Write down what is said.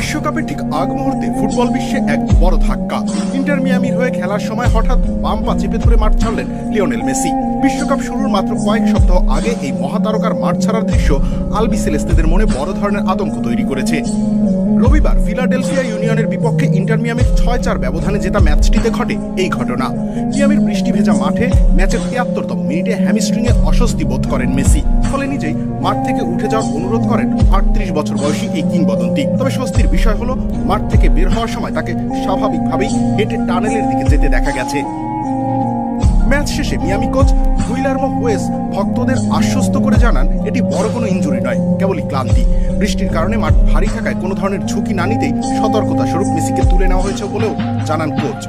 বিশ্বকাপের ঠিক আগ মুহূর্তে ফুটবল বিশ্বে এক বড় ধাক্কা। ইন্টার মিয়ামির হয়ে খেলার সময় হঠাৎ বাম পা চেপে ধরে মাঠ ছাড়লেন লিওনেল মেসি। বিশ্বকাপ শুরুর মাত্র কয়েক সপ্তাহ আগে এই মহাতারকার মাঠ ছাড়ার দৃশ্য আলবি সেলেস্তেদের মনে বড় ধরনের আতঙ্ক তৈরি করেছে। রবিবার ফিলাডেলফিয়া ইউনিয়নের বিপক্ষে ইন্টার মিয়ামির 6-4 ব্যবধানে জেতা ম্যাচটিতে ঘটে এই ঘটনা। মিয়ামির বৃষ্টি ভেজা মাঠে ম্যাচের 73তম মিনিটে হ্যামস্ট্রিংয়ে অস্বস্তি বোধ করেন মেসি। ফলে নিজেই মাঠ থেকে উঠে যাওয়ার অনুরোধ করেন 38 বছর বয়সী এই কিংবদন্তি। তবে স্বস্তির বিষয় হলো মাঠ থেকে বের হওয়ার সময় তাকে স্বাভাবিকভাবেই হেঁটে টানেলের দিকে যেতে দেখা গেছে। ম্যাচ শেষে মিয়ামি কোচ গুইলার্মো হুয়েস ভক্তদের আশ্বস্ত করে জানান, এটি বড় কোনো ইনজুরি নয়, কেবলই ক্লান্তি। বৃষ্টির কারণে মাঠ ভারী থাকায় কোনো ধরনের ঝুঁকি না নিতেই সতর্কতা স্বরূপ মেসিকে তুলে নেওয়া হয়েছে বলেও জানান কোচ।